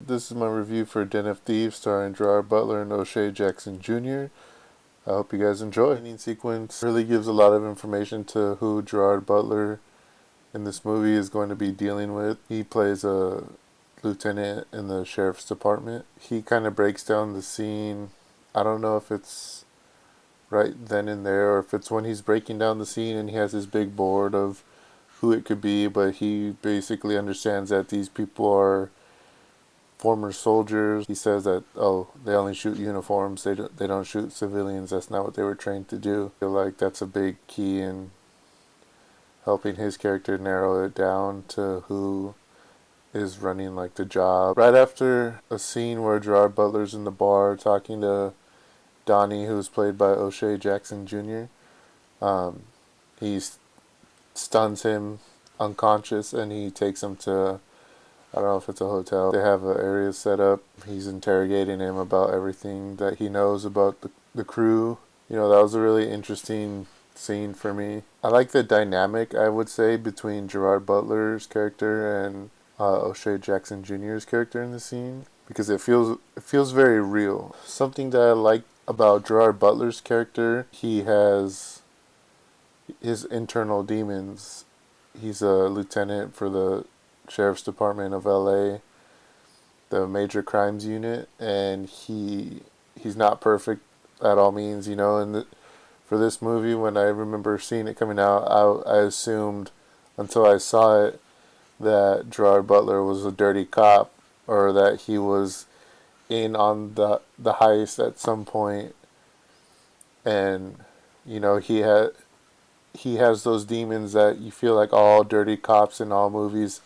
This is my review for Den of Thieves starring Gerard Butler and O'Shea Jackson Jr. I hope you guys enjoy. The ending sequence really gives a lot of information to who Gerard Butler in this movie is going to be dealing with. He plays a lieutenant in the sheriff's department. He kind of breaks down the scene. I don't know if it's right then and there or if it's when he's breaking down the scene and he has his big board of who it could be, but he basically understands that these people are former soldiers. He says that, they only shoot uniforms, they don't shoot civilians. That's not what they were trained to do. I feel like that's a big key in helping his character narrow it down to who is running like the job. Right after a scene where Gerard Butler's in the bar talking to Donnie, who's played by O'Shea Jackson Jr., he stuns him unconscious and he takes him to, I don't know if it's a hotel. They have an area set up. He's interrogating him about everything that he knows about the crew. That was a really interesting scene for me. I like the dynamic, I would say, between Gerard Butler's character and O'Shea Jackson Jr.'s character in the scene, because it feels very real. Something that I like about Gerard Butler's character, he has his internal demons. He's a lieutenant for the Sheriff's Department of LA, the Major Crimes Unit, and he's not perfect at all means, and for this movie, when I remember seeing it coming out, I assumed until I saw it that Gerard Butler was a dirty cop, or that he was in on the heist at some point, and he has those demons that you feel like all dirty cops in all movies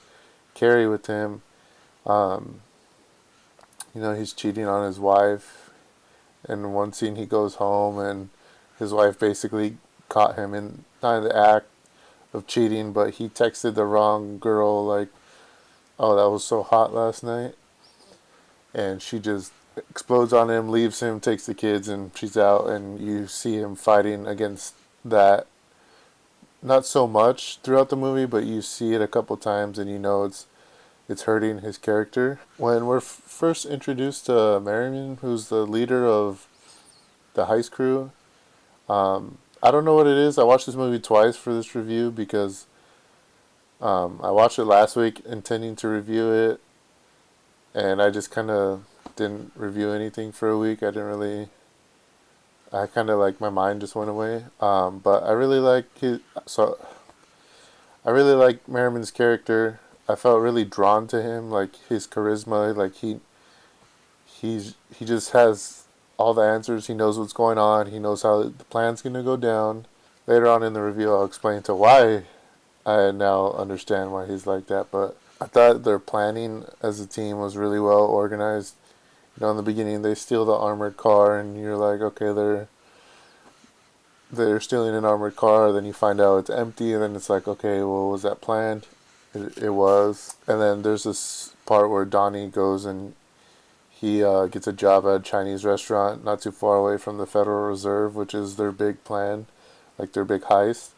carry with him. He's cheating on his wife. In one scene, he goes home and his wife basically caught him in not in the act of cheating, but he texted the wrong girl like, "Oh, that was so hot last night," and she just explodes on him, leaves him, takes the kids, and she's out. And you see him fighting against that. Not so much throughout the movie, but you see it a couple times, and it's hurting his character. When we're first introduced to Merriman, who's the leader of the heist crew, I don't know what it is. I watched this movie twice for this review because I watched it last week intending to review it, and I just kind of didn't review anything for a week. I kind of like my mind just went away. But I really like I really like Merriman's character. I felt really drawn to him, like his charisma, like he just has all the answers. He knows what's going on. He knows how the plan's going to go down. Later on in the review, I'll explain to why I now understand why he's like that. But I thought their planning as a team was really well organized. In the beginning, they steal the armored car, and you're like, okay, they're stealing an armored car. Then you find out it's empty, and then it's like, okay, well, was that planned? It was. And then there's this part where Donnie goes and he gets a job at a Chinese restaurant not too far away from the Federal Reserve, which is their big plan, like their big heist.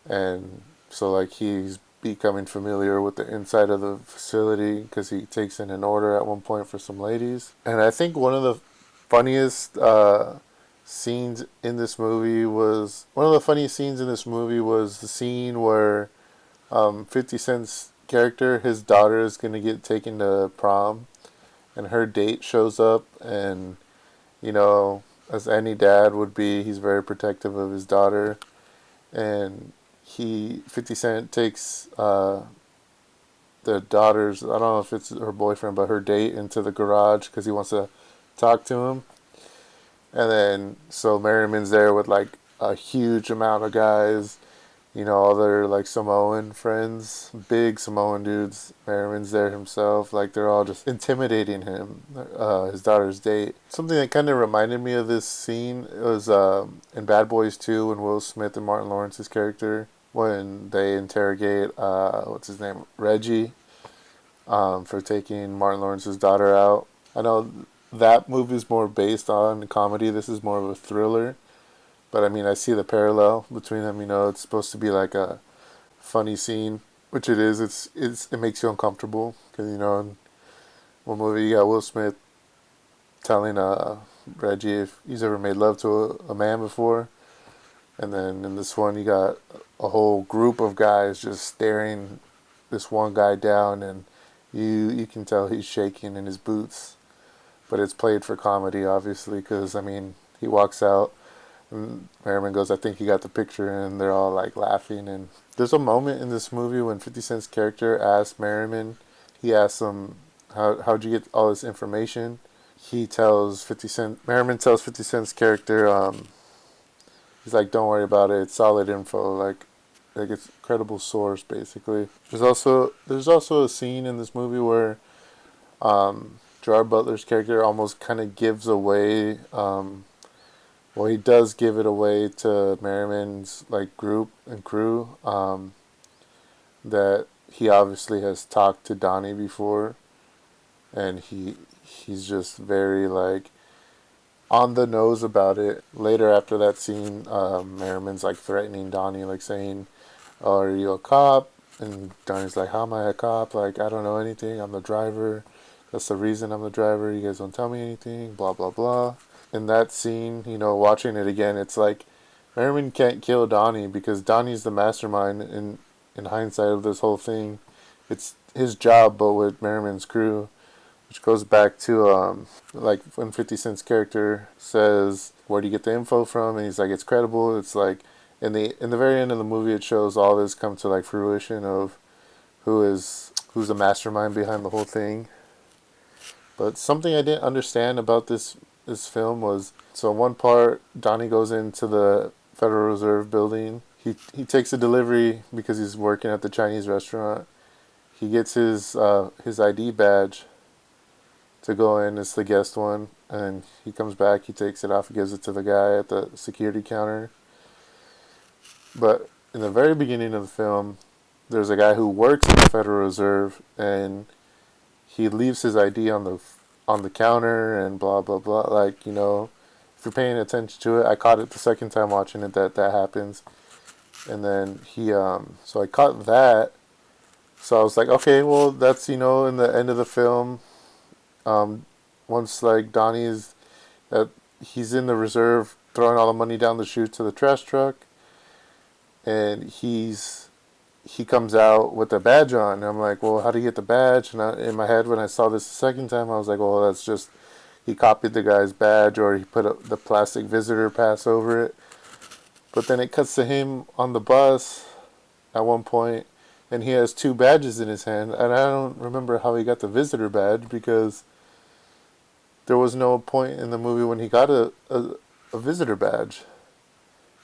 And so like he's becoming familiar with the inside of the facility because he takes in an order at one point for some ladies. And I think one of the funniest scenes in this movie was the scene where 50 Cent's character, his daughter is going to get taken to prom, and her date shows up, and as any dad would be, he's very protective of his daughter, and 50 Cent takes the daughter's, I don't know if it's her boyfriend, but her date into the garage because he wants to talk to him. And then so Merriman's there with like a huge amount of guys, all their like Samoan friends, big Samoan dudes. Merriman's there himself, like they're all just intimidating him, his daughter's date. Something that kind of reminded me of this scene was in Bad Boys 2 when Will Smith and Martin Lawrence's character, when they interrogate, what's his name, Reggie, for taking Martin Lawrence's daughter out. I know that movie is more based on comedy. This is more of a thriller. But I mean, I see the parallel between them. It's supposed to be like a funny scene, which it is. It makes you uncomfortable because one movie you got Will Smith telling Reggie if he's ever made love to a man before, and then in this one you got a whole group of guys just staring this one guy down, and you can tell he's shaking in his boots, but it's played for comedy, obviously, because I mean he walks out and Merriman goes, "I think you got the picture," and they're all like laughing. And there's a moment in this movie when 50 Cent's character asks Merriman, he asks him, how'd you get all this information? He tells 50 Cent, Merriman tells 50 Cent's character, he's like, "Don't worry about it. It's solid info. Like it's a credible source, basically." There's also a scene in this movie where Gerard Butler's character almost kind of gives away. Well, he does give it away to Merriman's like group and crew. That he obviously has talked to Donnie before, and he's just very like on the nose about it. Later after that scene, Merriman's like threatening Donnie, like saying, "Oh, are you a cop?" And Donnie's like, "How am I a cop? Like, I don't know anything. I'm the driver. That's the reason I'm the driver. You guys don't tell me anything, blah, blah, blah." In that scene, watching it again, it's like Merriman can't kill Donnie because Donnie's the mastermind in hindsight of this whole thing. It's his job, but with Merriman's crew, which goes back to like when 50 Cent's character says, "Where do you get the info from?" And he's like, "It's credible." It's like in the very end of the movie, it shows all this come to like fruition of who's the mastermind behind the whole thing. But something I didn't understand about this film was, so one part Donnie goes into the Federal Reserve building. He takes a delivery because he's working at the Chinese restaurant. He gets his ID badge to go in. It's the guest one, and he comes back. He takes it off. He gives it to the guy at the security counter. But in the very beginning of the film, there's a guy who works at the Federal Reserve, and he leaves his ID on the counter and blah blah blah. Like, if you're paying attention to it, I caught it the second time watching it that happens, and then so I caught that. So I was like, okay, well that's in the end of the film. Um, Once like Donnie's, he's in the reserve throwing all the money down the chute to the trash truck, and he comes out with the badge on. And I'm like, well, how do you get the badge? And in my head, when I saw this the second time, I was like, well, that's just he copied the guy's badge, or he put the plastic visitor pass over it. But then it cuts to him on the bus at one point, and he has two badges in his hand, and I don't remember how he got the visitor badge because there was no point in the movie when he got a visitor badge.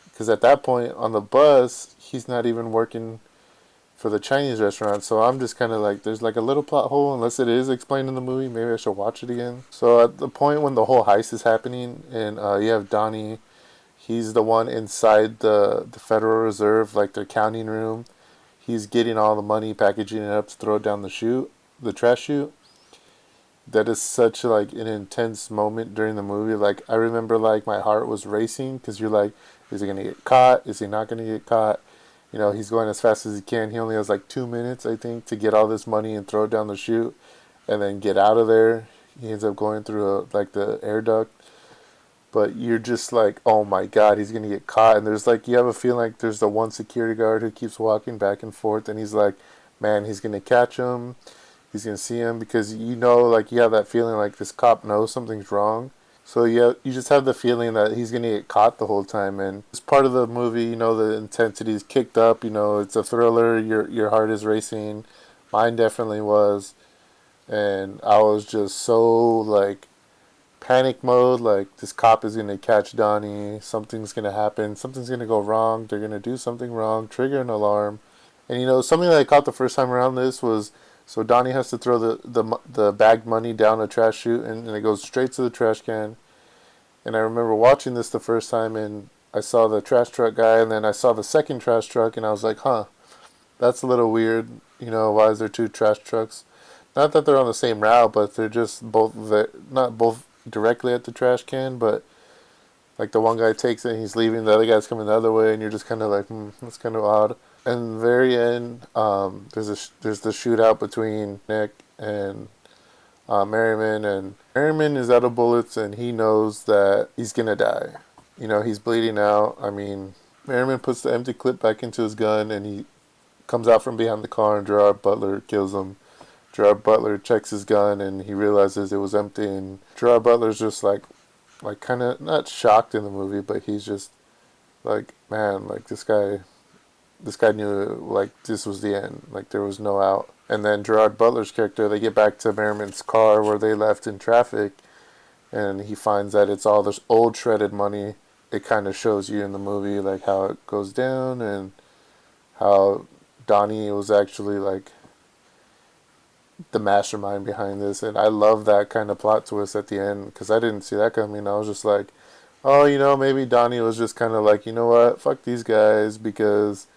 Because at that point on the bus, he's not even working for the Chinese restaurant. So I'm just kind of like, there's like a little plot hole, unless it is explained in the movie. Maybe I should watch it again. So at the point when the whole heist is happening, and you have Donnie, he's the one inside the Federal Reserve, like their counting room. He's getting all the money, packaging it up to throw it down the trash chute. That is such like an intense moment during the movie. Like, I remember like my heart was racing because you're like, is he gonna get caught? Is he not gonna get caught? He's going as fast as he can. He only has like 2 minutes, I think, to get all this money and throw it down the chute, and then get out of there. He ends up going through like the air duct. But you're just like, oh my god, he's gonna get caught. And there's like, you have a feeling like there's the one security guard who keeps walking back and forth, and he's like, man, he's gonna catch him. He's gonna see him, because like you have that feeling like this cop knows something's wrong. So you just have the feeling that he's gonna get caught the whole time, and it's part of the movie. The intensity is kicked up. It's a thriller. Your heart is racing. Mine definitely was, and I was just so like panic mode. Like, this cop is gonna catch Donnie. Something's gonna happen. Something's gonna go wrong. They're gonna do something wrong. Trigger an alarm. And something that I caught the first time around this was, so Donnie has to throw the bagged money down a trash chute, and it goes straight to the trash can. And I remember watching this the first time, and I saw the trash truck guy, and then I saw the second trash truck, and I was like, huh, that's a little weird. Why is there two trash trucks? Not that they're on the same route, but they're just not both directly at the trash can, but like the one guy takes it and he's leaving, the other guy's coming the other way, and you're just kind of like, that's kind of odd. And very end, there's the shootout between Nick and Merriman, and Merriman is out of bullets, and he knows that he's gonna die. You know, he's bleeding out. I mean, Merriman puts the empty clip back into his gun, and he comes out from behind the car, and Gerard Butler kills him. Gerard Butler checks his gun, and he realizes it was empty, and Gerard Butler's just like kind of not shocked in the movie, but he's just like, man, like this guy knew like this was the end, like there was no out. And then Gerard Butler's character, they get back to Merriman's car where they left in traffic, and he finds that it's all this old shredded money. It kind of shows you in the movie like how it goes down and how Donnie was actually like the mastermind behind this. And I love that kind of plot twist at the end because I didn't see that coming. I was just like, oh, you know, maybe Donnie was just kind of like, you know what, fuck these guys because,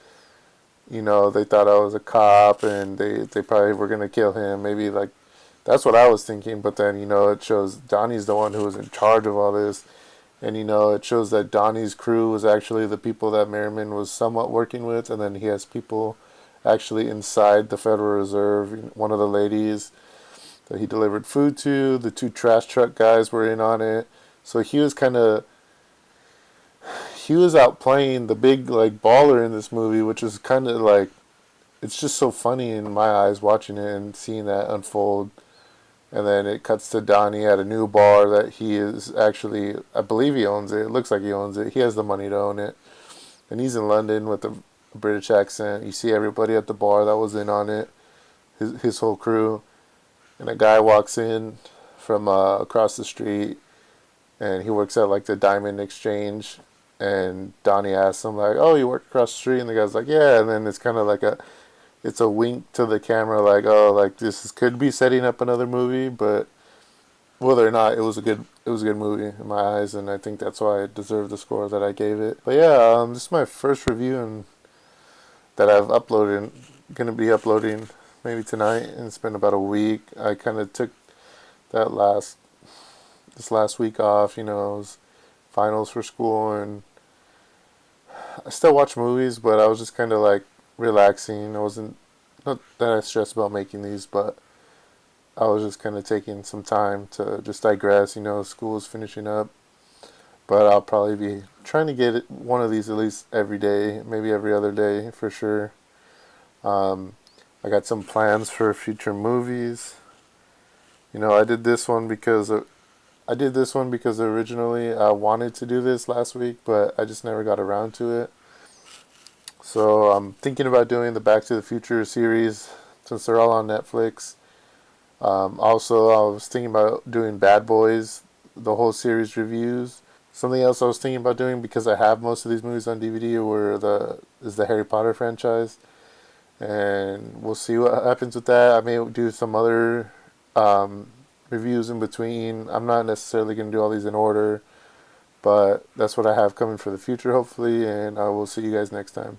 you know, they thought I was a cop and they probably were going to kill him. Maybe like that's what I was thinking. But then, you know, it shows Donnie's the one who was in charge of all this. And, you know, it shows that Donnie's crew was actually the people that Merriman was somewhat working with. And then he has people actually inside the Federal Reserve. One of the ladies that he delivered food to, the two trash truck guys were in on it. So he was outplaying the big like baller in this movie, which is kind of like, it's just so funny in my eyes watching it and seeing that unfold. And then it cuts to Donnie at a new bar that he is actually, I believe he owns it. It looks like he owns it. He has the money to own it. And he's in London with a British accent. You see everybody at the bar that was in on it, his whole crew. And a guy walks in from across the street, and he works at like the Diamond Exchange. And Donnie asks him like, "Oh, you work across the street?" And the guy's like, "Yeah." And then it's kind of like it's a wink to the camera, like, oh, like could be setting up another movie, but whether or not, it was a good movie in my eyes, and I think that's why it deserved the score that I gave it. But yeah, this is my first review and that I've uploaded. Gonna be uploading maybe tonight, and it's been about a week. I kind of took that this last week off. You know, it was finals for school, and I still watch movies, but I was just kind of like relaxing. I wasn't not that I stressed about making these, but I was just kind of taking some time to just digress. You know, school is finishing up, but I'll probably be trying to get one of these at least every day, maybe every other day for sure. Um, I got some plans for future movies. You know, I did this one because originally I wanted to do this last week, but I just never got around to it. So I'm thinking about doing the Back to the Future series since they're all on Netflix. Also, I was thinking about doing Bad Boys, the whole series reviews. Something else I was thinking about doing because I have most of these movies on DVD is the Harry Potter franchise, and we'll see what happens with that. I may do some other um, reviews in between. I'm not necessarily going to do all these in order, but that's what I have coming for the future, hopefully, and I will see you guys next time.